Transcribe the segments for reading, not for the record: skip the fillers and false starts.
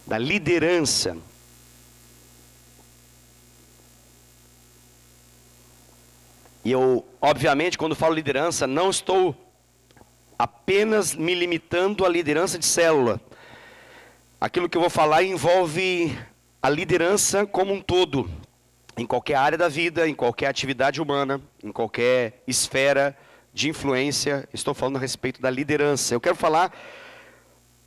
da liderança. E eu, obviamente, quando falo liderança, não estou apenas me limitando à liderança de célula. Aquilo que eu vou falar envolve a liderança como um todo, em qualquer área da vida, em qualquer atividade humana, em qualquer esfera de influência. Estou falando a respeito da liderança. Eu quero falar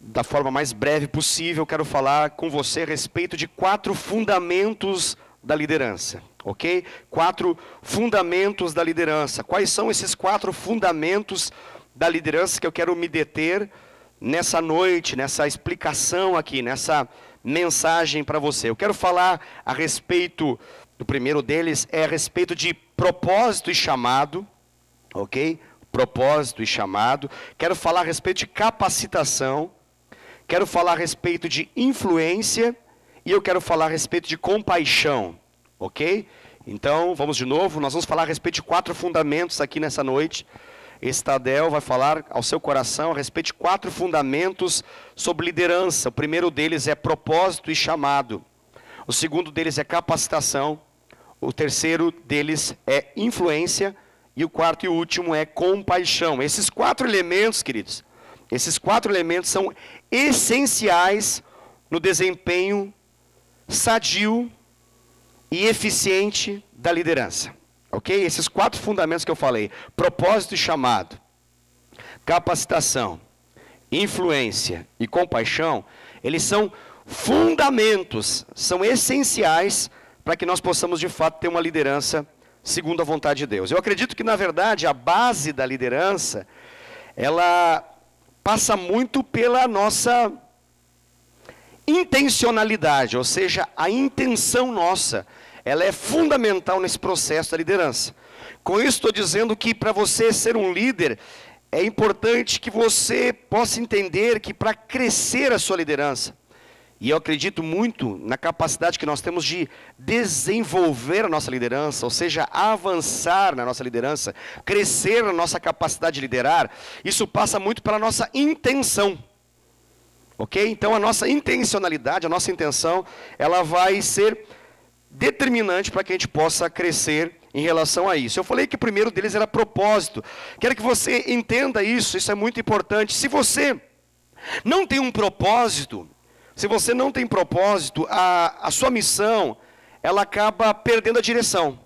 da forma mais breve possível, quero falar com você a respeito de 4 fundamentos da liderança, ok? 4 fundamentos da liderança. Quais são esses 4 fundamentos da liderança que eu quero me deter nessa noite, nessa explicação aqui, nessa mensagem para você? Eu quero falar a respeito, o primeiro deles é a respeito de propósito e chamado, ok? Propósito e chamado. Quero falar a respeito de capacitação. Quero falar a respeito de influência. E eu quero falar a respeito de compaixão, ok? Então, vamos de novo, nós vamos falar a respeito de 4 fundamentos aqui nessa noite. Esse Tadel vai falar ao seu coração a respeito de 4 fundamentos sobre liderança. O primeiro deles é propósito e chamado. O segundo deles é capacitação. O terceiro deles é influência. E o quarto e último é compaixão. Esses 4 elementos, queridos, esses 4 elementos são essenciais no desempenho sadio e eficiente da liderança. Ok? Esses 4 fundamentos que eu falei: propósito e chamado, capacitação, influência e compaixão, eles são fundamentos, são essenciais para que nós possamos de fato ter uma liderança segundo a vontade de Deus. Eu acredito que, na verdade, a base da liderança, ela passa muito pela nossa intencionalidade, ou seja, a intenção nossa, ela é fundamental nesse processo da liderança. Com isso estou dizendo que para você ser um líder, é importante que você possa entender que para crescer a sua liderança, e eu acredito muito na capacidade que nós temos de desenvolver a nossa liderança, ou seja, avançar na nossa liderança, crescer na nossa capacidade de liderar, isso passa muito pela nossa intenção. Ok? Então a nossa intencionalidade, a nossa intenção, ela vai ser determinante para que a gente possa crescer em relação a isso. Eu falei que o primeiro deles era propósito. Quero que você entenda isso, isso é muito importante. Se você não tem um propósito, se você não tem propósito, a sua missão, ela acaba perdendo a direção.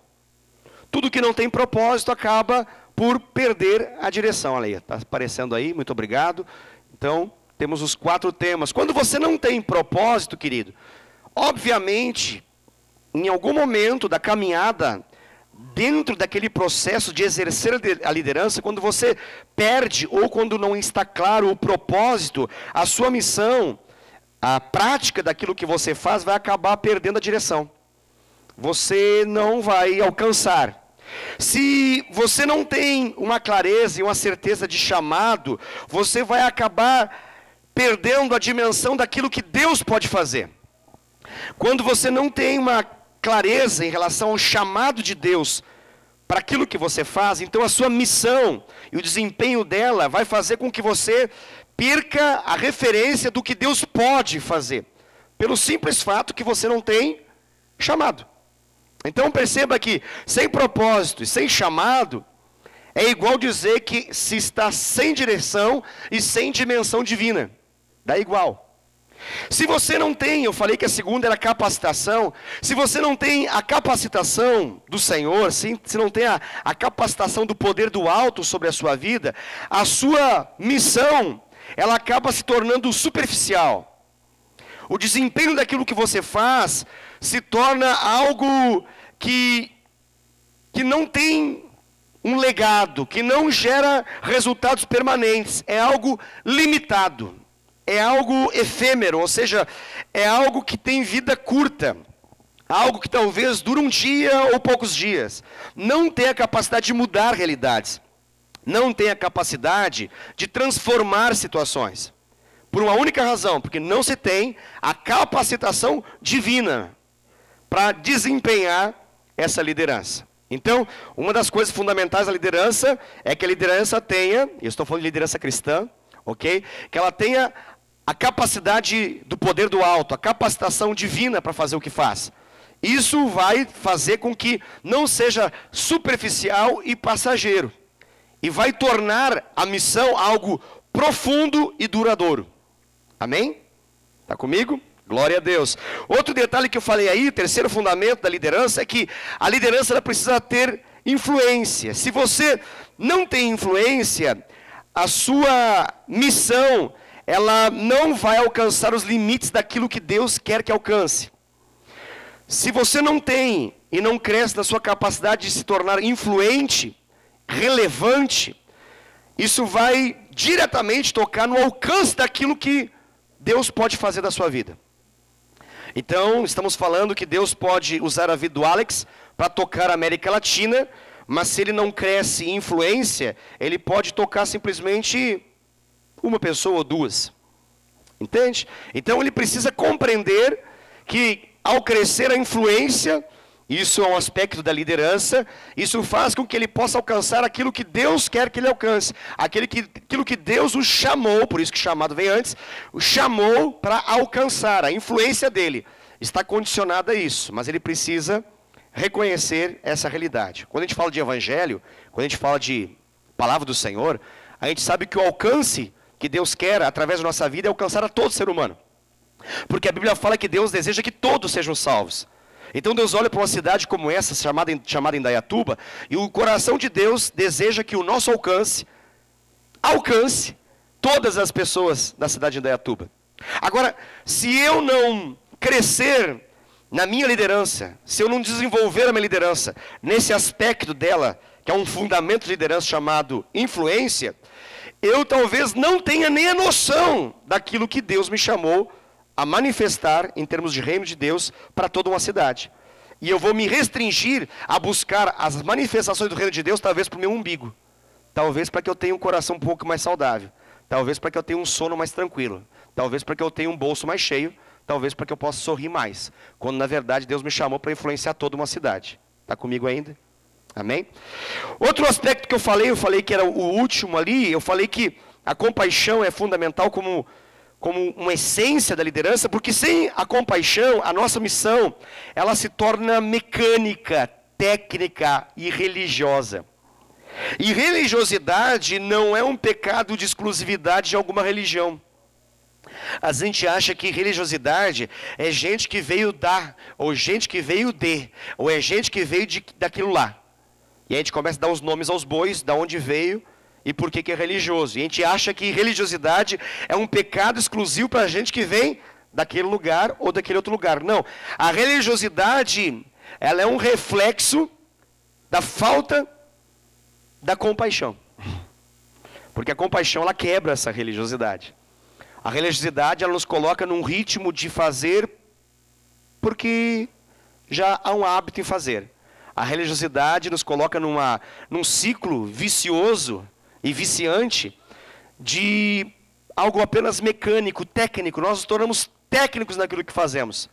Tudo que não tem propósito acaba por perder a direção. Olha aí, está aparecendo aí, muito obrigado. Então, temos os 4 temas. Quando você não tem propósito, querido, obviamente, em algum momento da caminhada, dentro daquele processo de exercer a liderança, quando você perde ou quando não está claro o propósito, a sua missão, a prática daquilo que você faz vai acabar perdendo a direção. Você não vai alcançar. Se você não tem uma clareza e uma certeza de chamado, você vai acabar perdendo a dimensão daquilo que Deus pode fazer. Quando você não tem uma clareza em relação ao chamado de Deus para aquilo que você faz, então a sua missão e o desempenho dela vai fazer com que você perca a referência do que Deus pode fazer, pelo simples fato que você não tem chamado. Então perceba que sem propósito e sem chamado, é igual dizer que se está sem direção e sem dimensão divina. Dá igual. Se você não tem, eu falei que a segunda era capacitação, se você não tem a capacitação do Senhor, se não tem a capacitação do poder do alto sobre a sua vida, a sua missão, ela acaba se tornando superficial. O desempenho daquilo que você faz se torna algo que não tem um legado, que não gera resultados permanentes, é algo limitado. É algo efêmero, ou seja, é algo que tem vida curta. Algo que talvez dure um dia ou poucos dias. Não tem a capacidade de mudar realidades. Não tem a capacidade de transformar situações. Por uma única razão, porque não se tem a capacitação divina para desempenhar essa liderança. Então, uma das coisas fundamentais da liderança é que a liderança tenha, eu estou falando de liderança cristã, ok? Que ela tenha a capacidade do poder do alto, a capacitação divina para fazer o que faz. Isso vai fazer com que não seja superficial e passageiro. E vai tornar a missão algo profundo e duradouro. Amém? Está comigo? Glória a Deus. Outro detalhe que eu falei aí, o terceiro fundamento da liderança, é que a liderança ela precisa ter influência. Se você não tem influência, a sua missão, ela não vai alcançar os limites daquilo que Deus quer que alcance. Se você não tem e não cresce na sua capacidade de se tornar influente, relevante, isso vai diretamente tocar no alcance daquilo que Deus pode fazer da sua vida. Então, estamos falando que Deus pode usar a vida do Alex para tocar a América Latina, mas se ele não cresce em influência, ele pode tocar simplesmente uma pessoa ou duas. Entende? Então, ele precisa compreender que ao crescer a influência, isso é um aspecto da liderança, isso faz com que ele possa alcançar aquilo que Deus quer que ele alcance, aquilo que Deus o chamou, por isso que chamado vem antes, o chamou para alcançar. A influência dele está condicionada a isso, mas ele precisa reconhecer essa realidade. Quando a gente fala de evangelho, quando a gente fala de palavra do Senhor, a gente sabe que o alcance que Deus quer através da nossa vida é alcançar a todo ser humano. Porque a Bíblia fala que Deus deseja que todos sejam salvos. Então Deus olha para uma cidade como essa, chamada Indaiatuba, e o coração de Deus deseja que o nosso alcance todas as pessoas da cidade de Indaiatuba. Agora, se eu não crescer na minha liderança, se eu não desenvolver a minha liderança nesse aspecto dela, que é um fundamento de liderança chamado influência, eu talvez não tenha nem a noção daquilo que Deus me chamou a manifestar em termos de reino de Deus para toda uma cidade. E eu vou me restringir a buscar as manifestações do reino de Deus, talvez para o meu umbigo. Talvez para que eu tenha um coração um pouco mais saudável. Talvez para que eu tenha um sono mais tranquilo. Talvez para que eu tenha um bolso mais cheio. Talvez para que eu possa sorrir mais. Quando na verdade Deus me chamou para influenciar toda uma cidade. Está comigo ainda? Amém? Outro aspecto que eu falei que era o último ali, eu falei que a compaixão é fundamental como uma essência da liderança, porque sem a compaixão, a nossa missão, ela se torna mecânica, técnica e religiosa. E religiosidade não é um pecado de exclusividade de alguma religião. A gente acha que religiosidade é gente que veio dar, ou gente que veio de, ou é gente que veio daquilo lá. E a gente começa a dar os nomes aos bois, da onde veio, e por que é religioso. E a gente acha que religiosidade é um pecado exclusivo para a gente que vem daquele lugar ou daquele outro lugar. Não. A religiosidade, ela é um reflexo da falta da compaixão. Porque a compaixão, ela quebra essa religiosidade. A religiosidade, ela nos coloca num ritmo de fazer porque já há um hábito em fazer. A religiosidade nos coloca num ciclo vicioso e viciante de algo apenas mecânico, técnico. Nós nos tornamos técnicos naquilo que fazemos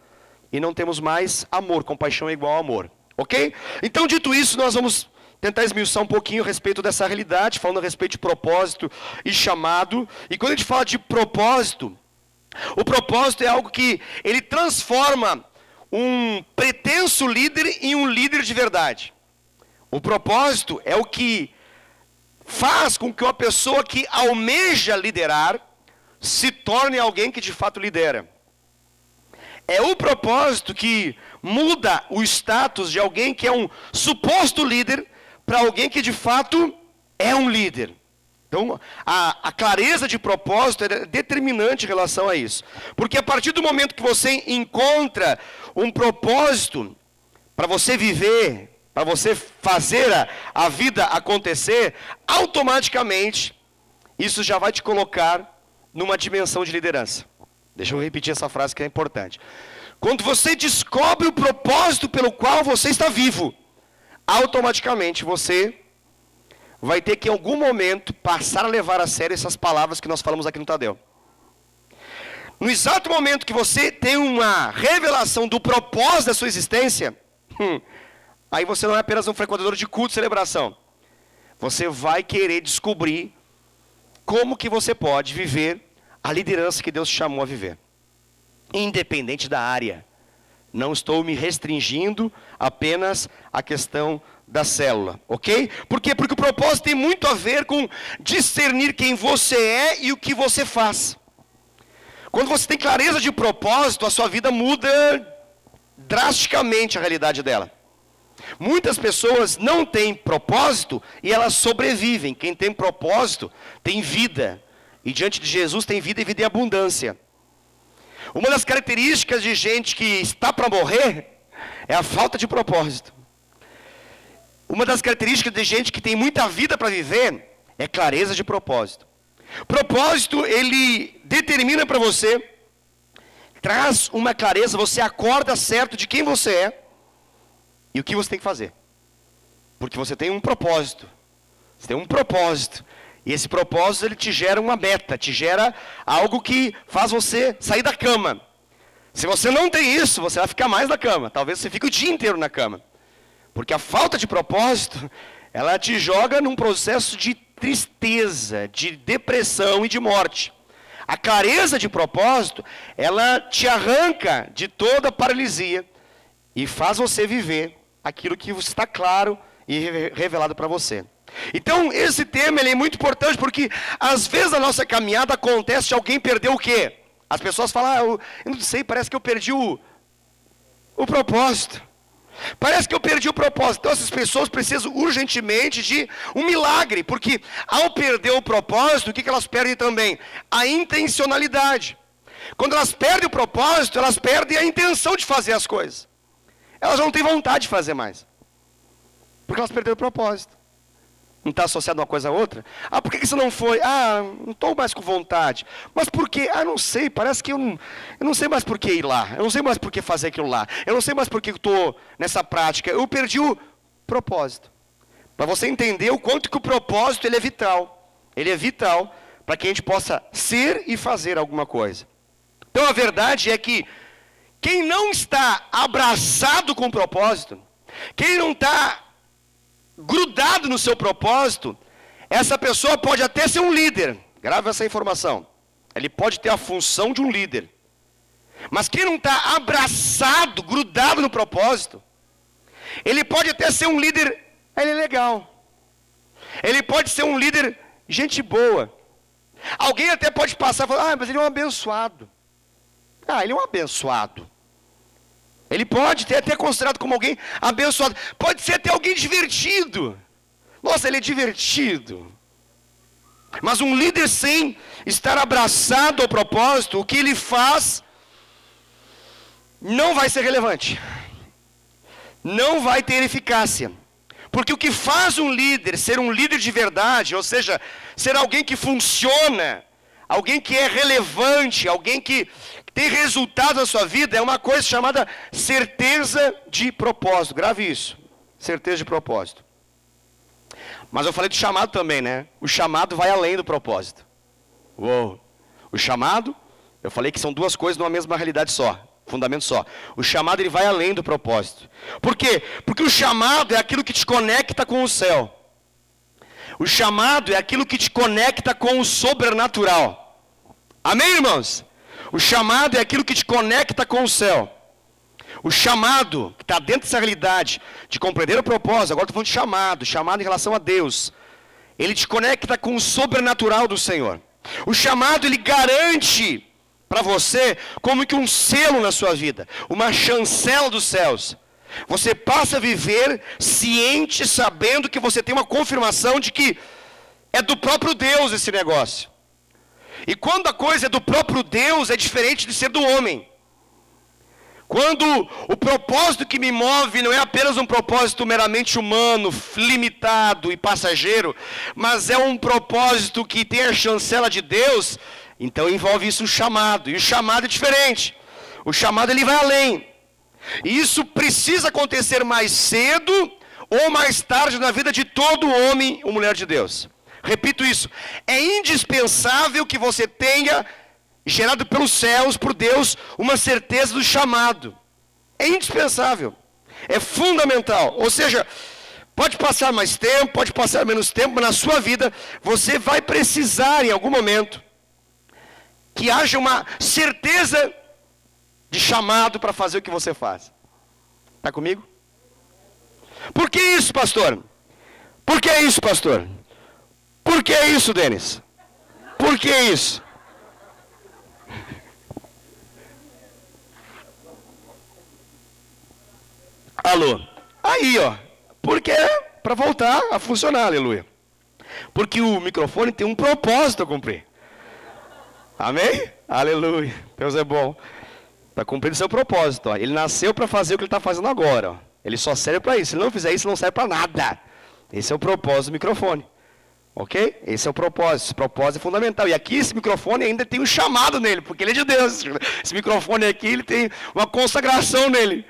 e não temos mais amor. Compaixão é igual a amor, ok? Então, dito isso, nós vamos tentar esmiuçar um pouquinho a respeito dessa realidade, falando a respeito de propósito e chamado. E quando a gente fala de propósito, o propósito é algo que ele transforma um pretenso líder em um líder de verdade. O propósito é o que faz com que uma pessoa que almeja liderar se torne alguém que de fato lidera. É o propósito que muda o status de alguém que é um suposto líder para alguém que de fato é um líder. Então, a clareza de propósito é determinante em relação a isso. Porque a partir do momento que você encontra um propósito para você viver, para você fazer a vida acontecer, automaticamente, isso já vai te colocar numa dimensão de liderança. Deixa eu repetir essa frase que é importante. Quando você descobre o propósito pelo qual você está vivo, automaticamente você vai ter que em algum momento passar a levar a sério essas palavras que nós falamos aqui no Tadel. No exato momento que você tem uma revelação do propósito da sua existência, aí você não é apenas um frequentador de culto e celebração. Você vai querer descobrir como que você pode viver a liderança que Deus te chamou a viver. Independente da área. Não estou me restringindo apenas à questão da célula, ok? Por quê? Porque o propósito tem muito a ver com discernir quem você é e o que você faz. Quando você tem clareza de propósito, a sua vida muda drasticamente a realidade dela. Muitas pessoas não têm propósito e elas sobrevivem. Quem tem propósito tem vida. E diante de Jesus tem vida e vida em abundância. Uma das características de gente que está para morrer é a falta de propósito. Uma das características de gente que tem muita vida para viver é clareza de propósito. Propósito, ele determina para você, traz uma clareza, você acorda certo de quem você é e o que você tem que fazer. Porque você tem um propósito. Você tem um propósito. E esse propósito, ele te gera uma meta, te gera algo que faz você sair da cama. Se você não tem isso, você vai ficar mais na cama. Talvez você fique o dia inteiro na cama. Porque a falta de propósito, ela te joga num processo de tristeza, de depressão e de morte. A clareza de propósito, ela te arranca de toda a paralisia e faz você viver aquilo que está claro e revelado para você. Então, esse tema ele é muito importante porque, às vezes, na nossa caminhada acontece de alguém perder o quê? As pessoas falam, eu não sei, parece que eu perdi o propósito. Parece que eu perdi o propósito. Então, essas pessoas precisam urgentemente de um milagre, porque ao perder o propósito, o que elas perdem também? A intencionalidade. Quando elas perdem o propósito, elas perdem a intenção de fazer as coisas. Elas não têm vontade de fazer mais. Porque elas perderam o propósito. Não está associado uma coisa a outra? Ah, por que você não foi? Ah, não estou mais com vontade. Mas por quê? Ah, não sei, parece que eu não sei mais por que ir lá. Eu não sei mais por que fazer aquilo lá. Eu não sei mais por que estou nessa prática. Eu perdi o propósito. Para você entender o quanto que o propósito ele é vital. Ele é vital para que a gente possa ser e fazer alguma coisa. Então a verdade é que quem não está abraçado com o propósito, quem não está grudado no seu propósito, essa pessoa pode até ser um líder. Grave essa informação. Ele pode ter a função de um líder. Mas quem não está abraçado, grudado no propósito, ele pode até ser um líder, ele é legal. Ele pode ser um líder, gente boa. Alguém até pode passar e falar, mas ele é um abençoado. Ah, ele é um abençoado. Ele pode ter até considerado como alguém abençoado. Pode ser até alguém divertido. Nossa, ele é divertido. Mas um líder sem estar abraçado ao propósito, o que ele faz não vai ser relevante. Não vai ter eficácia. Porque o que faz um líder ser um líder de verdade, ou seja, ser alguém que funciona, alguém que é relevante, alguém que tem resultado na sua vida, é uma coisa chamada certeza de propósito. Grave isso, certeza de propósito. Mas eu falei do chamado também, né? O chamado vai além do propósito. Uou. O chamado, eu falei que são duas coisas numa mesma realidade só, fundamento só. O chamado ele vai além do propósito. Por quê? Porque o chamado é aquilo que te conecta com o céu. O chamado é aquilo que te conecta com o sobrenatural. Amém, irmãos? O chamado é aquilo que te conecta com o céu. O chamado, que está dentro dessa realidade, de compreender o propósito, agora estou falando de chamado, chamado em relação a Deus. Ele te conecta com o sobrenatural do Senhor. O chamado, ele garante para você como que um selo na sua vida, uma chancela dos céus. Você passa a viver ciente, sabendo que você tem uma confirmação de que é do próprio Deus esse negócio. E quando a coisa é do próprio Deus, é diferente de ser do homem. Quando o propósito que me move não é apenas um propósito meramente humano, limitado e passageiro, mas é um propósito que tem a chancela de Deus, então envolve isso um chamado. E o chamado é diferente. O chamado ele vai além. E isso precisa acontecer mais cedo ou mais tarde na vida de todo homem ou mulher de Deus. Repito isso, é indispensável que você tenha, gerado pelos céus, por Deus, uma certeza do chamado. É indispensável, é fundamental. Ou seja, pode passar mais tempo, pode passar menos tempo, mas na sua vida, você vai precisar em algum momento que haja uma certeza de chamado para fazer o que você faz. Está comigo? Por que isso, pastor? Por que isso, pastor? Por que isso, Denis? Por que isso? Alô? Aí, ó. Porque é para voltar a funcionar, aleluia. Porque o microfone tem um propósito a cumprir. Amém? Aleluia. Deus é bom. Para cumprir o seu propósito. Ó. Ele nasceu para fazer o que ele está fazendo agora. Ó. Ele só serve para isso. Se ele não fizer isso, não serve para nada. Esse é o propósito do microfone. Ok? Esse é o propósito. Esse propósito é fundamental. E aqui esse microfone ainda tem um chamado nele, porque ele é de Deus. Esse microfone aqui, ele tem uma consagração nele.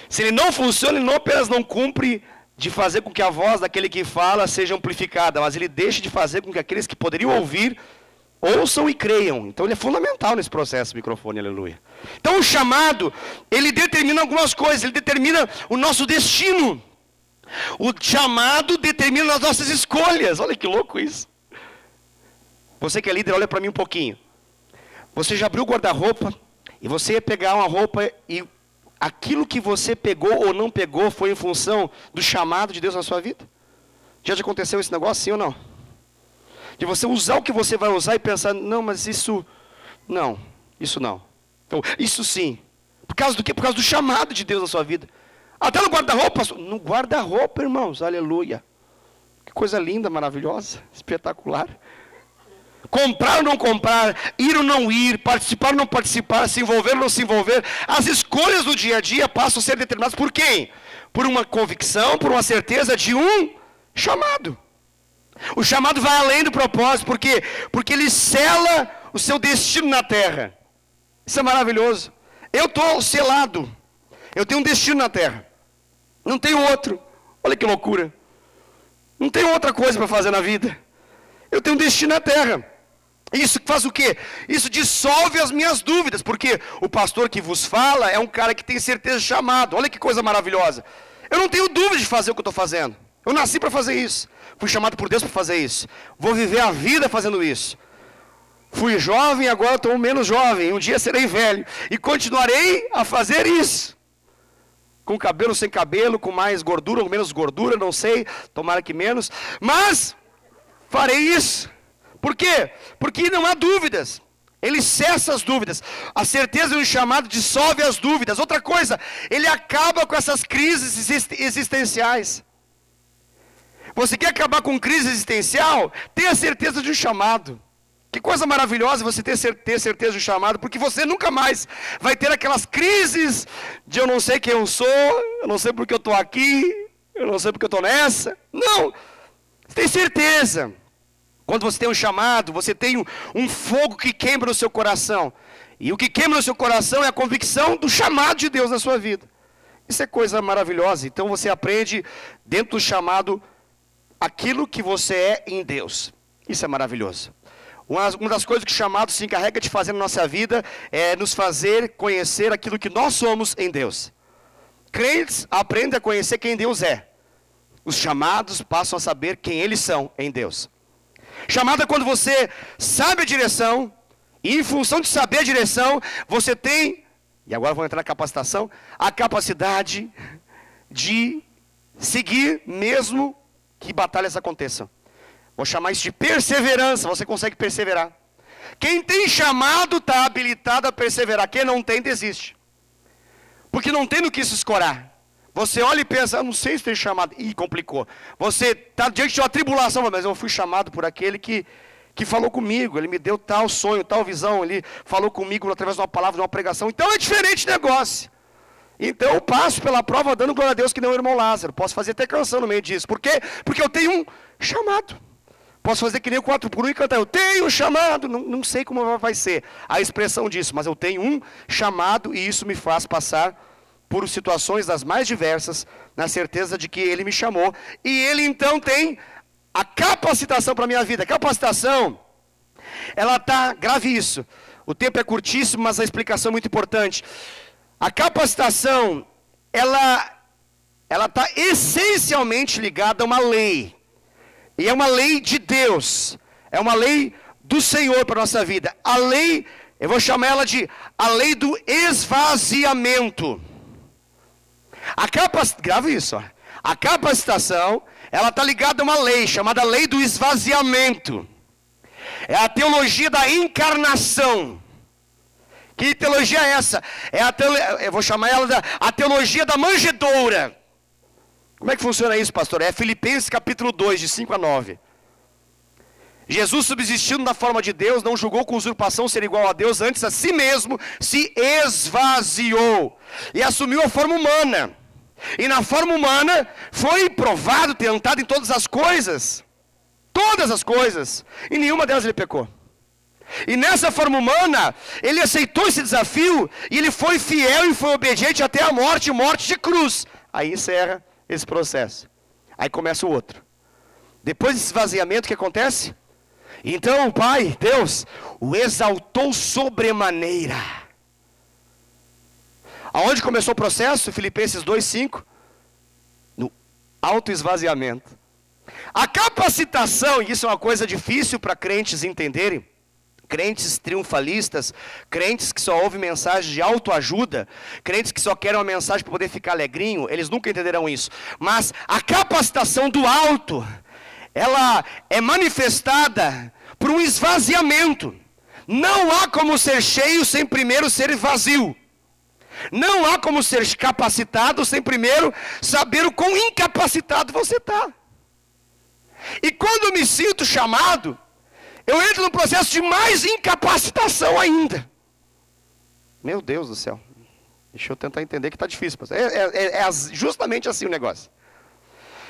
Se ele não funciona, ele não apenas não cumpre de fazer com que a voz daquele que fala seja amplificada, mas ele deixa de fazer com que aqueles que poderiam ouvir, ouçam e creiam. Então ele é fundamental nesse processo, o microfone, aleluia. Então o chamado, ele determina algumas coisas, ele determina o nosso destino. O chamado determina as nossas escolhas. Olha que louco isso. Você que é líder, olha para mim um pouquinho. Você já abriu o guarda-roupa e você ia pegar uma roupa e aquilo que você pegou ou não pegou foi em função do chamado de Deus na sua vida? Já te aconteceu esse negócio, sim ou não? De você usar o que você vai usar e pensar, não, mas isso não, isso não. Então, isso sim. Por causa do quê? Por causa do chamado de Deus na sua vida. Até no guarda-roupa, no guarda-roupa, irmãos, aleluia. Que coisa linda, maravilhosa, espetacular. Comprar ou não comprar, ir ou não ir, participar ou não participar, se envolver ou não se envolver. As escolhas do dia a dia passam a ser determinadas por quem? Por uma convicção, por uma certeza de um chamado. O chamado vai além do propósito, por quê? Porque ele sela o seu destino na terra. Isso é maravilhoso. Eu estou selado. Eu tenho um destino na terra. Não tenho outro. Olha que loucura. Não tenho outra coisa para fazer na vida. Eu tenho um destino na terra. Isso faz o quê? Isso dissolve as minhas dúvidas, porque o pastor que vos fala é um cara que tem certeza de chamado. Olha que coisa maravilhosa. Eu não tenho dúvida de fazer o que eu estou fazendo. Eu nasci para fazer isso. Fui chamado por Deus para fazer isso. Vou viver a vida fazendo isso. Fui jovem, agora estou menos jovem. Um dia serei velho. E continuarei a fazer isso. Com cabelo, sem cabelo, com mais gordura ou menos gordura, não sei. Tomara que menos. Mas farei isso. Por quê? Porque não há dúvidas. Ele cessa as dúvidas. A certeza do chamado dissolve as dúvidas. Outra coisa, ele acaba com essas crises existenciais. Você quer acabar com crise existencial? Tenha certeza de um chamado. Que coisa maravilhosa você ter certeza de um chamado, porque você nunca mais vai ter aquelas crises de eu não sei quem eu sou, eu não sei porque eu estou aqui, eu não sei porque eu estou nessa. Não, você tem certeza. Quando você tem um chamado, você tem um fogo que queima no seu coração. E o que queima no seu coração é a convicção do chamado de Deus na sua vida. Isso é coisa maravilhosa. Então você aprende dentro do chamado aquilo que você é em Deus. Isso é maravilhoso. Uma das coisas que o chamado se encarrega de fazer na nossa vida é nos fazer conhecer aquilo que nós somos em Deus. Crentes aprendem a conhecer quem Deus é. Os chamados passam a saber quem eles são em Deus. Chamado é quando você sabe a direção, e em função de saber a direção, você tem, e agora vou entrar na capacitação, a capacidade de seguir mesmo que batalhas aconteçam. Vou chamar isso de perseverança, você consegue perseverar. Quem tem chamado está habilitado a perseverar, quem não tem desiste. Porque não tem no que se escorar. Você olha e pensa, não sei se tem chamado. Ih, complicou. Você está diante de uma tribulação, mas eu fui chamado por aquele que falou comigo. Ele me deu tal sonho, tal visão. Ele falou comigo através de uma palavra, de uma pregação. Então é diferente o negócio. Então eu passo pela prova dando glória a Deus que nem o irmão Lázaro. Posso fazer até canção no meio disso. Por quê? Porque eu tenho um chamado. Posso fazer que nem o 4x1 e cantar. Eu tenho um chamado. Não sei como vai ser a expressão disso. Mas eu tenho um chamado e isso me faz passar por situações das mais diversas, na certeza de que Ele me chamou, e Ele então tem a capacitação para a minha vida. A capacitação, ela está, grave isso, o tempo é curtíssimo, mas a explicação é muito importante. A capacitação, ela está essencialmente ligada a uma lei, e é uma lei de Deus, é uma lei do Senhor para a nossa vida, a lei Eu vou chamar ela de a lei do esvaziamento. Grave isso, ó. A capacitação, ela está ligada a uma lei chamada lei do esvaziamento. É a teologia da encarnação. Que teologia é essa? Eu vou chamar ela a teologia da manjedoura. Como é que funciona isso, pastor? É Filipenses capítulo 2, de 5 a 9. Jesus, subsistindo na forma de Deus, não julgou com usurpação ser igual a Deus, antes a si mesmo se esvaziou e assumiu a forma humana. E na forma humana foi provado, tentado em todas as coisas, e nenhuma delas ele pecou. E nessa forma humana, ele aceitou esse desafio, e ele foi fiel e foi obediente até a morte de cruz. Aí encerra esse processo. Aí começa o outro. Depois desse esvaziamento, o que acontece? Então o Pai, Deus, o exaltou sobremaneira. Aonde começou o processo? Filipenses 2:5. No autoesvaziamento. A capacitação, e isso é uma coisa difícil para crentes entenderem, crentes triunfalistas, crentes que só ouvem mensagem de autoajuda, crentes que só querem uma mensagem para poder ficar alegrinho, eles nunca entenderão isso. Mas a capacitação do alto, ela é manifestada por um esvaziamento. Não há como ser cheio sem primeiro ser vazio. Não há como ser capacitado sem primeiro saber o quão incapacitado você está. E quando eu me sinto chamado, eu entro no processo de mais incapacitação ainda. Meu Deus do céu. Deixa eu tentar entender que está difícil. É justamente assim o negócio.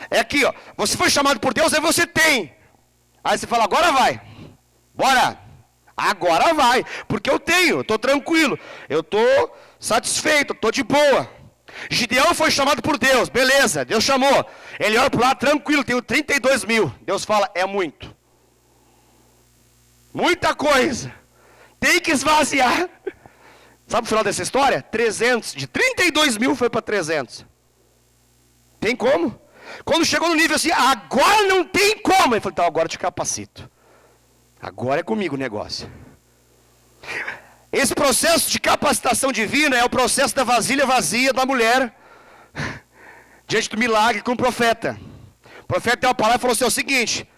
É aqui, ó. Você foi chamado por Deus, aí você tem. Aí você fala, agora vai. Bora. Agora vai. Porque eu tenho, eu estou tranquilo. Eu estou satisfeito, estou de boa. Gideão foi chamado por Deus. Beleza, Deus chamou. Ele olha para lá, tranquilo, tenho 32 mil. Deus fala, é muito. Muita coisa. Tem que esvaziar. Sabe o final dessa história? 300. De 32 mil foi para 300. Tem como? Quando chegou no nível assim, agora não tem como. Ele falou, então agora eu te capacito. Agora é comigo o negócio. Esse processo de capacitação divina é o processo da vasilha vazia da mulher. Diante do milagre com o profeta. O profeta deu uma palavra e falou assim, é o seguinte.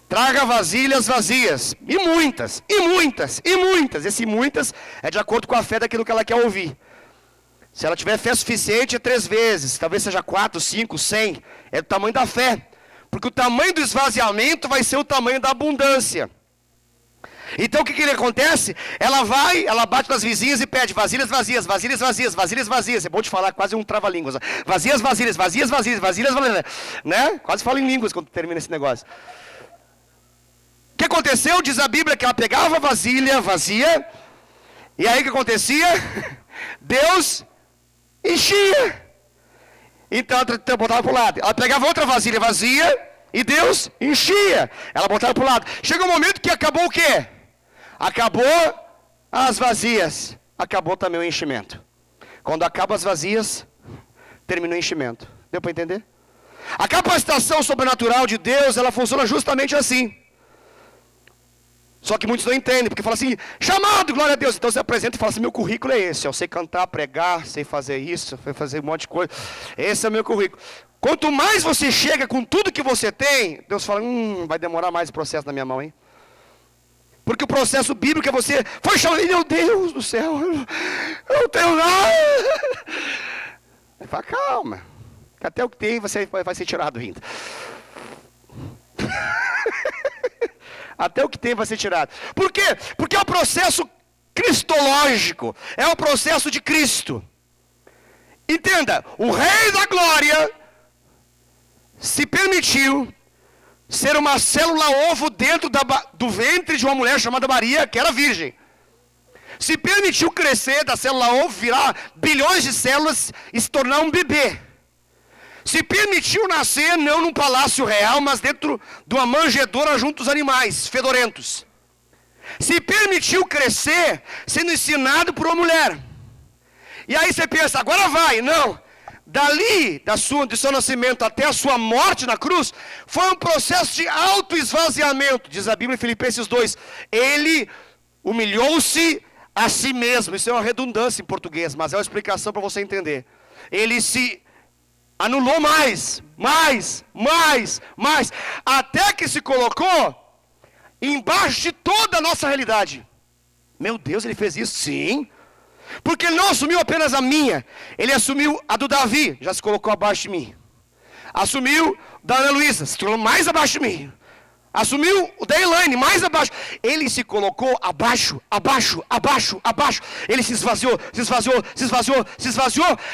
Traga vasilhas vazias. E muitas, e muitas, e muitas. Esse muitas é de acordo com a fé daquilo que ela quer ouvir. Se ela tiver fé suficiente, é 3 vezes. Talvez seja 4, 5, 100. É do tamanho da fé. Porque o tamanho do esvaziamento vai ser o tamanho da abundância. Então o que acontece? Ela vai, ela bate nas vizinhas e pede vasilhas vazias, vasilhas vazias, vasilhas vazias. É bom de falar, quase um trava-línguas. Vazias vazias, vazias vazias, vasilhas vazias. Né? Quase falo em línguas quando termina esse negócio. O que aconteceu? Diz a Bíblia que ela pegava a vasilha vazia. E aí o que acontecia? Deus enchia. Então ela botava para o lado. Ela pegava outra vasilha vazia e Deus enchia. Ela botava para o lado. Chega um momento que acabou o quê? Acabou as vazias. Acabou também o enchimento. Quando acabam as vazias, termina o enchimento. Deu para entender? A capacitação sobrenatural de Deus, ela funciona justamente assim. Só que muitos não entendem, porque falam assim, chamado, glória a Deus. Então você apresenta e fala assim, meu currículo é esse. Eu sei cantar, pregar, sei fazer isso, sei fazer um monte de coisa. Esse é o meu currículo. Quanto mais você chega com tudo que você tem, Deus fala, vai demorar mais o processo na minha mão, hein? Porque o processo bíblico é você, foi chamado, meu Deus do céu, eu não tenho nada. Ele fala, calma, que até o que tem vai ser tirado ainda. Até o que tem vai ser tirado. Por quê? Porque é o processo cristológico. É o processo de Cristo. Entenda, o Rei da Glória se permitiu ser uma célula ovo dentro do ventre de uma mulher chamada Maria, que era virgem. Se permitiu crescer da célula ovo, virar bilhões de células e se tornar um bebê. Se permitiu nascer não num palácio real, mas dentro de uma manjedoura junto aos animais fedorentos. Se permitiu crescer sendo ensinado por uma mulher. E aí você pensa, agora vai. Não. Dali, do seu nascimento até a sua morte na cruz, foi um processo de autoesvaziamento. Diz a Bíblia em Filipenses 2. Ele humilhou-se a si mesmo. Isso é uma redundância em português, mas é uma explicação para você entender. Ele se anulou mais, até que se colocou embaixo de toda a nossa realidade. Meu Deus, ele fez isso? Sim. Porque ele não assumiu apenas a minha, ele assumiu a do Davi, já se colocou abaixo de mim. Assumiu da Ana Luísa, se tornou mais abaixo de mim. Assumiu o da Elaine, mais abaixo. Ele se colocou abaixo. Ele se esvaziou,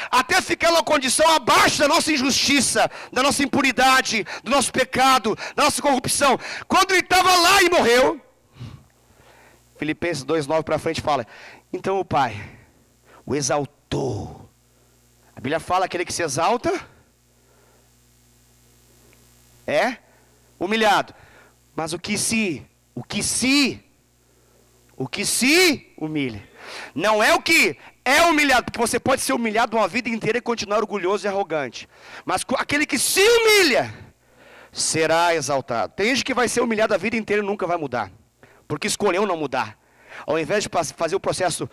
até ficar numa condição abaixo da nossa injustiça, da nossa impunidade, do nosso pecado, da nossa corrupção. Quando ele estava lá e morreu, Filipenses 2:9 para frente fala: então o Pai o exaltou. A Bíblia fala: aquele que se exalta é humilhado. Mas o que se humilha. Não é o que é humilhado, porque você pode ser humilhado uma vida inteira e continuar orgulhoso e arrogante. Mas aquele que se humilha será exaltado. Tem gente que vai ser humilhado a vida inteira e nunca vai mudar, porque escolheu não mudar. Ao invés de fazer o processo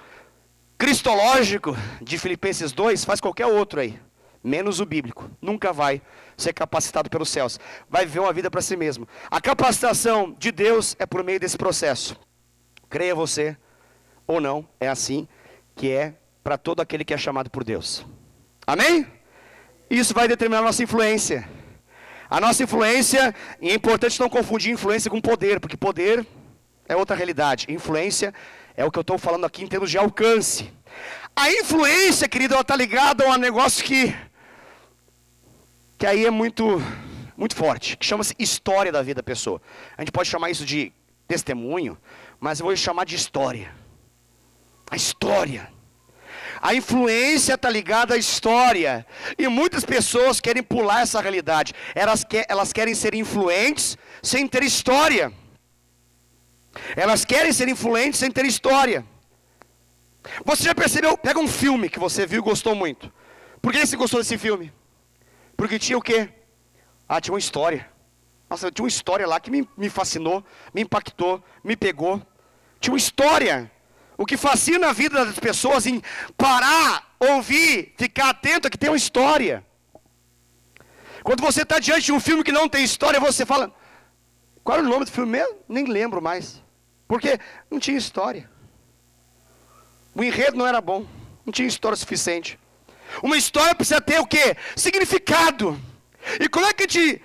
cristológico de Filipenses 2, faz qualquer outro aí, menos o bíblico. Nunca vai ser capacitado pelos céus. Vai viver uma vida para si mesmo. A capacitação de Deus é por meio desse processo. Creia você ou não, é assim que é para todo aquele que é chamado por Deus. Amém? Isso vai determinar a nossa influência. A nossa influência, e é importante não confundir influência com poder, porque poder é outra realidade. Influência é o que eu estou falando aqui em termos de alcance. A influência, querido, ela está ligada a um negócio que aí é muito forte, que chama-se história da vida da pessoa. A gente pode chamar isso de testemunho, mas eu vou chamar de história. A história. A influência está ligada à história. E muitas pessoas querem pular essa realidade. Elas querem ser influentes sem ter história. Elas querem ser influentes sem ter história. Você já percebeu? Pega um filme que você viu e gostou muito. Por que você gostou desse filme? Porque tinha o quê? Tinha uma história. Nossa, tinha uma história lá que me fascinou, me impactou, me pegou. Tinha uma história. O que fascina a vida das pessoas em parar, ouvir, ficar atento é que tem uma história. Quando você está diante de um filme que não tem história, você fala: qual era o nome do filme mesmo? Nem lembro mais. Porque não tinha história. O enredo não era bom. Não tinha história suficiente. Uma história precisa ter o quê? Significado. E como é que a gente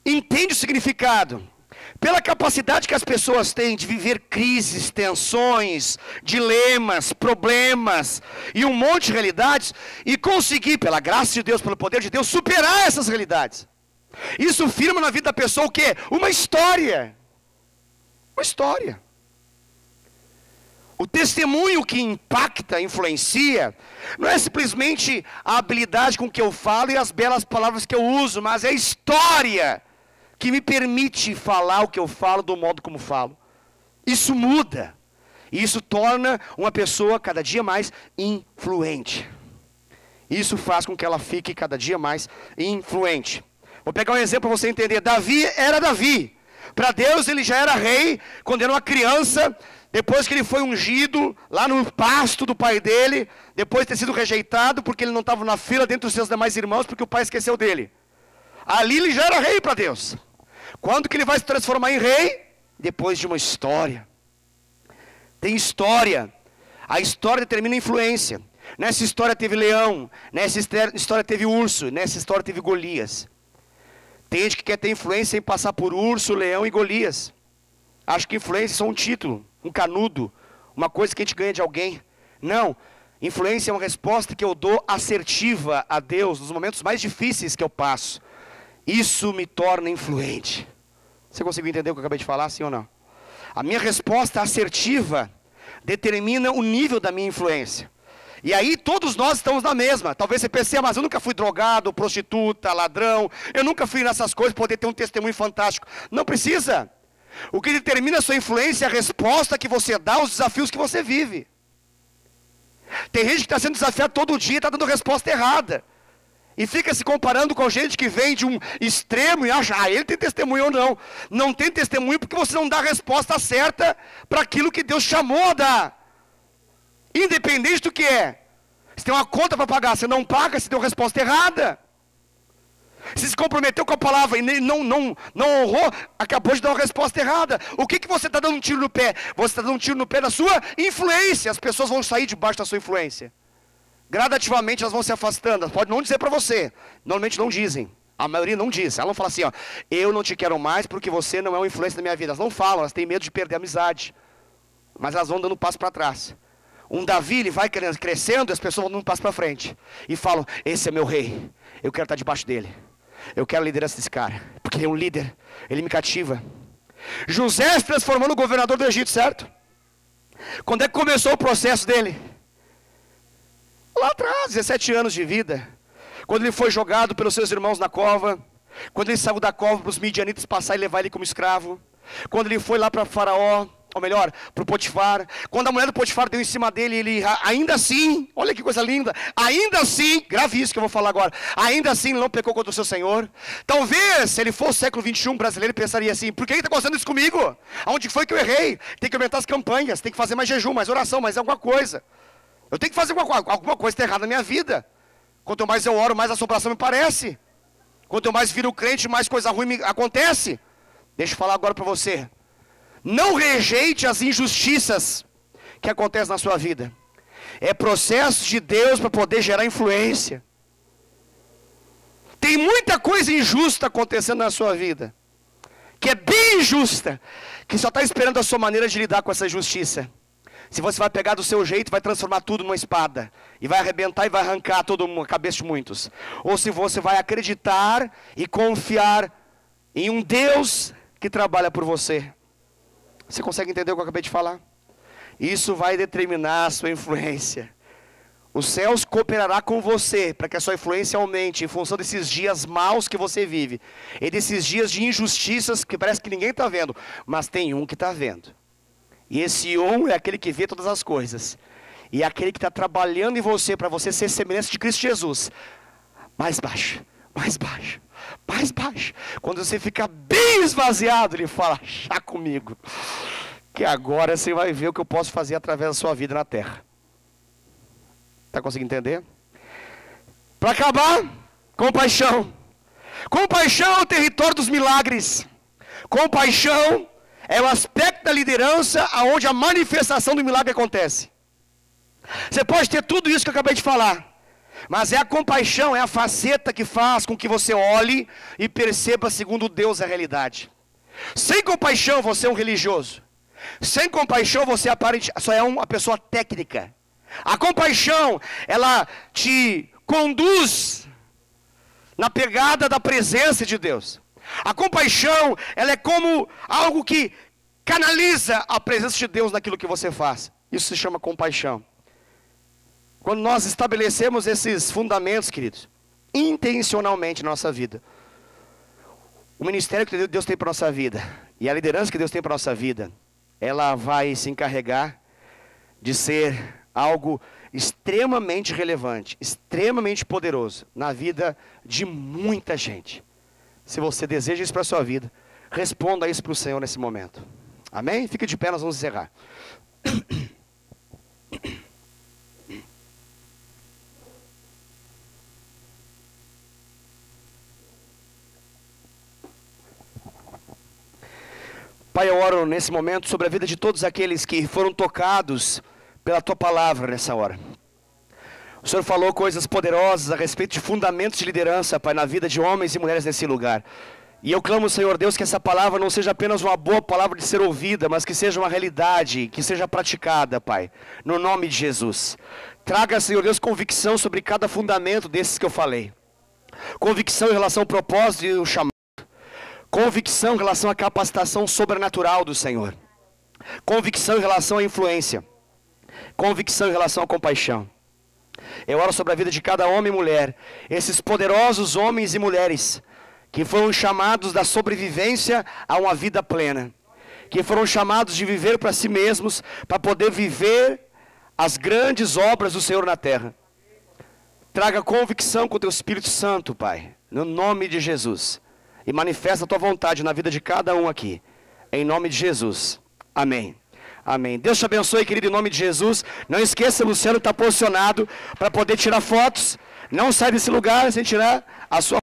entende o significado? Pela capacidade que as pessoas têm de viver crises, tensões, dilemas, problemas e um monte de realidades e conseguir, pela graça de Deus, pelo poder de Deus, superar essas realidades. Isso firma na vida da pessoa o quê? Uma história. Uma história. O testemunho que impacta, influencia, não é simplesmente a habilidade com que eu falo e as belas palavras que eu uso, mas é a história que me permite falar o que eu falo do modo como falo. Isso muda. E isso torna uma pessoa cada dia mais influente. Isso faz com que ela fique cada dia mais influente. Vou pegar um exemplo para você entender. Davi era Davi. Para Deus ele já era rei quando era uma criança. Depois que ele foi ungido lá no pasto do pai dele, depois de ter sido rejeitado, porque ele não estava na fila dentre os seus demais irmãos, porque o pai esqueceu dele. Ali ele já era rei para Deus. Quando que ele vai se transformar em rei? Depois de uma história. Tem história. A história determina a influência. Nessa história teve leão, nessa história teve urso, nessa história teve Golias. Tem gente que quer ter influência em passar por urso, leão e Golias. Acho que influência é só um título, um canudo, uma coisa que a gente ganha de alguém. Não, influência é uma resposta que eu dou assertiva a Deus nos momentos mais difíceis que eu passo. Isso me torna influente. Você conseguiu entender o que eu acabei de falar, sim ou não? A minha resposta assertiva determina o nível da minha influência. E aí todos nós estamos na mesma. Talvez você pense: mas eu nunca fui drogado, prostituta, ladrão. Eu nunca fui nessas coisas, poder ter um testemunho fantástico. Não precisa. O que determina a sua influência é a resposta que você dá aos desafios que você vive. Tem gente que está sendo desafiada todo dia e está dando resposta errada. E fica se comparando com gente que vem de um extremo e acha, ele tem testemunho ou não. Não tem testemunho porque você não dá a resposta certa para aquilo que Deus chamou a dar. Independente do que é. Se tem uma conta para pagar, você não paga, você deu a resposta errada. Se comprometeu com a palavra e não honrou, acabou de dar uma resposta errada. O que você está dando um tiro no pé? Você está dando um tiro no pé da sua influência. As pessoas vão sair debaixo da sua influência. Gradativamente elas vão se afastando. Pode não dizer para você. Normalmente não dizem. A maioria não diz. Elas não falam assim, ó, eu não te quero mais porque você não é uma influência da minha vida. Elas não falam, elas têm medo de perder a amizade. Mas elas vão dando um passo para trás. Um Davi, ele vai crescendo e as pessoas vão dando um passo para frente. E falam, esse é meu rei. Eu quero estar debaixo dele. Eu quero a liderança desse cara. Porque ele é um líder. Ele me cativa. José se transformou no governador do Egito, certo? Quando é que começou o processo dele? Lá atrás, 17 anos de vida. Quando ele foi jogado pelos seus irmãos na cova. Quando ele saiu da cova para os midianitas passar e levar ele como escravo. Quando ele foi lá para Faraó, ou melhor, para o Potifar. Quando a mulher do Potifar deu em cima dele, ele ainda assim, olha que coisa linda, ainda assim, grave isso que eu vou falar agora, ainda assim ele não pecou contra o seu Senhor. Talvez, se ele fosse século 21 brasileiro, ele pensaria assim, por que ele está gostando isso comigo? Aonde foi que eu errei? Tem que aumentar as campanhas, tem que fazer mais jejum, mais oração, mais alguma coisa. Eu tenho que fazer alguma coisa errada na minha vida. Quanto mais eu oro, mais assombração me parece. Quanto mais viro crente, mais coisa ruim me acontece. Deixa eu falar agora para você. Não rejeite as injustiças que acontecem na sua vida. É processo de Deus para poder gerar influência. Tem muita coisa injusta acontecendo na sua vida. Que é bem injusta. Que só está esperando a sua maneira de lidar com essa injustiça. Se você vai pegar do seu jeito, vai transformar tudo numa espada. E vai arrebentar e vai arrancar toda a cabeça de muitos. Ou se você vai acreditar e confiar em um Deus que trabalha por você. Você consegue entender o que eu acabei de falar? Isso vai determinar a sua influência. Os céus cooperará com você para que a sua influência aumente em função desses dias maus que você vive. E desses dias de injustiças que parece que ninguém está vendo. Mas tem um que está vendo. E esse um é aquele que vê todas as coisas. E é aquele que está trabalhando em você para você ser semelhante de Cristo Jesus. Mais baixo, mais baixo, mais baixo. Quando você fica bem esvaziado, ele fala, chá comigo. Que agora você vai ver o que eu posso fazer através da sua vida na terra. Está conseguindo entender? Para acabar, compaixão. Compaixão é o território dos milagres. Compaixão é o aspecto da liderança onde a manifestação do milagre acontece. Você pode ter tudo isso que eu acabei de falar. Mas é a compaixão, é a faceta que faz com que você olhe e perceba segundo Deus a realidade. Sem compaixão você é um religioso. Sem compaixão você só é uma pessoa técnica. A compaixão, ela te conduz na pegada da presença de Deus. A compaixão, ela é como algo que canaliza a presença de Deus naquilo que você faz. Isso se chama compaixão. Quando nós estabelecemos esses fundamentos, queridos, intencionalmente na nossa vida, o ministério que Deus tem para a nossa vida, e a liderança que Deus tem para a nossa vida, ela vai se encarregar de ser algo extremamente relevante, extremamente poderoso na vida de muita gente. Se você deseja isso para a sua vida, responda isso para o Senhor nesse momento. Amém? Fique de pé, nós vamos encerrar. Pai, eu oro nesse momento sobre a vida de todos aqueles que foram tocados pela Tua palavra nessa hora. O Senhor falou coisas poderosas a respeito de fundamentos de liderança, Pai, na vida de homens e mulheres nesse lugar. E eu clamo, Senhor Deus, que essa palavra não seja apenas uma boa palavra de ser ouvida, mas que seja uma realidade, que seja praticada, Pai, no nome de Jesus. Traga, Senhor Deus, convicção sobre cada fundamento desses que eu falei. Convicção em relação ao propósito e ao chamado. Convicção em relação à capacitação sobrenatural do Senhor. Convicção em relação à influência. Convicção em relação à compaixão. Eu oro sobre a vida de cada homem e mulher. Esses poderosos homens e mulheres que foram chamados da sobrevivência a uma vida plena. Que foram chamados de viver para si mesmos, para poder viver as grandes obras do Senhor na terra. Traga convicção com o teu Espírito Santo, Pai, no nome de Jesus. E manifesta a tua vontade na vida de cada um aqui. Em nome de Jesus. Amém. Amém. Deus te abençoe, querido, em nome de Jesus. Não esqueça, Luciano está posicionado para poder tirar fotos. Não sai desse lugar sem tirar a sua